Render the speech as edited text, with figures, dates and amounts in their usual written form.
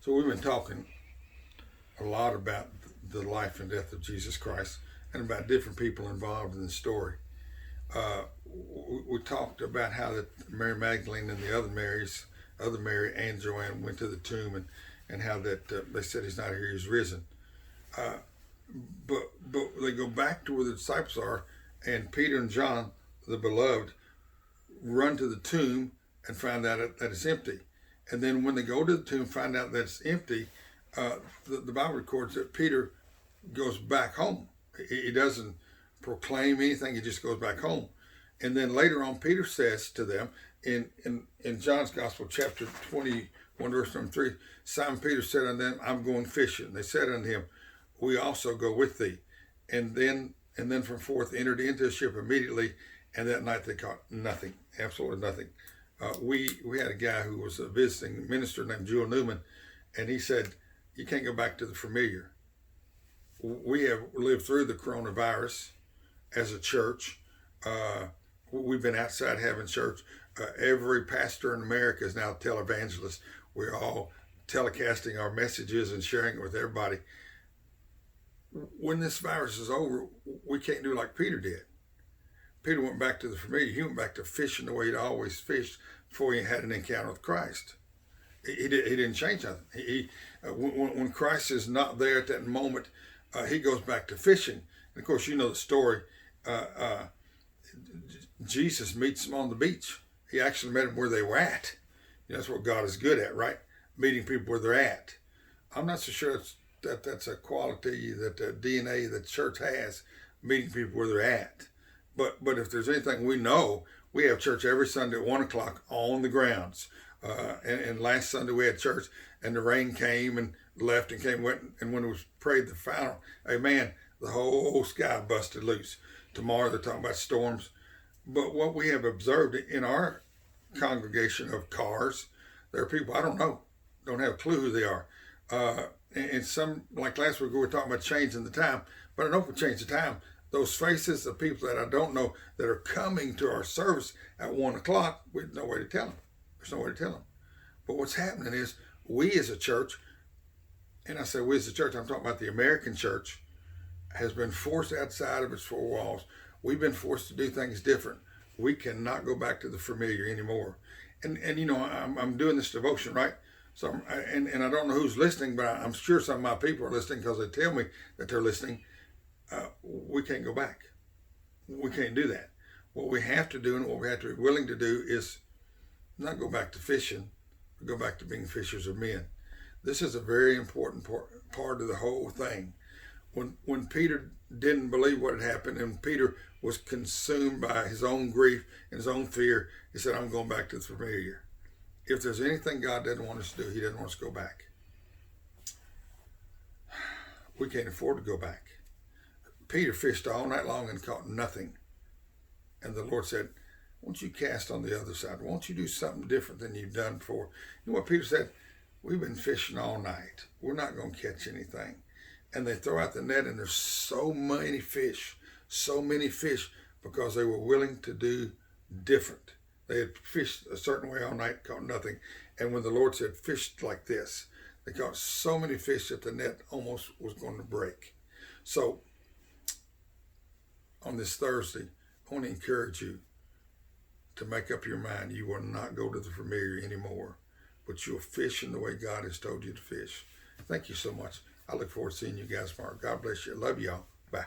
So we've been talking a lot about the life and death of Jesus Christ and about different people involved in the story. We talked about how that Mary Magdalene and the other Mary and Joanne went to the tomb, and how that they said he's not here, he's risen. But they go back to where the disciples are, and Peter and John, the beloved, run to the tomb and find out that it's empty. And then when they go to the tomb, find out that it's empty, the Bible records that Peter goes back home. He doesn't proclaim anything, he just goes back home. And then later on, Peter says to them in John's Gospel, chapter 21, verse number 3, Simon Peter said unto them, I'm going fishing. They said unto him, we also go with thee. And then from forth entered into a ship immediately, and that night they caught nothing, absolutely nothing. We had a guy who was a visiting minister named Jewel Newman, and he said, you can't go back to the familiar. We have lived through the coronavirus as a church. We've been outside having church. Every pastor in America is now a televangelist. We're all telecasting our messages and sharing it with everybody. When this virus is over, we can't do like Peter did. Peter went back to the familiar. He went back to fishing the way he'd always fished before he had an encounter with Christ. He didn't change nothing. When Christ is not there at that moment, he goes back to fishing. And of course, you know the story. Jesus meets them on the beach. He actually met them where they were at. You know, that's what God is good at, right? Meeting people where they're at. I'm not so sure that's a quality that the DNA that the church has, meeting people where they're at. But if there's anything we know, we have church every Sunday at 1 o'clock on the grounds. And last Sunday we had church, and the rain came and left and came, went, and when it was prayed the final, amen, the whole sky busted loose. Tomorrow they're talking about storms. But what we have observed in our congregation of cars, there are people I don't know, don't have a clue who they are. And some, like last week we were talking about changing the time, but I know if we change the time, those faces of people that I don't know that are coming to our service at 1 o'clock, we have no way to tell them. There's no way to tell them. But what's happening is we as a church, and I say we as a church, I'm talking about the American church, has been forced outside of its four walls. We've been forced to do things different. We cannot go back to the familiar anymore. And you know, I'm doing this devotion, right? So, and I don't know who's listening, but I'm sure some of my people are listening because they tell me that they're listening. We can't go back. We can't do that. What we have to do and what we have to be willing to do is not go back to fishing, but go back to being fishers of men. This is a very important part of the whole thing. When Peter didn't believe what had happened, and Peter was consumed by his own grief and his own fear, he said, I'm going back to the familiar. If there's anything God doesn't want us to do, he doesn't want us to go back. We can't afford to go back. Peter fished all night long and caught nothing. And the Lord said, won't you cast on the other side? Won't you do something different than you've done before? You know what Peter said? We've been fishing all night. We're not going to catch anything. And they throw out the net, and there's so many fish, because they were willing to do different. They had fished a certain way all night, caught nothing. And when the Lord said, fish like this, they caught so many fish that the net almost was going to break. So on this Thursday, I want to encourage you to make up your mind. You will not go to the familiar anymore, but you'll fish in the way God has told you to fish. Thank you so much. I look forward to seeing you guys tomorrow. God bless you. I love y'all. Bye.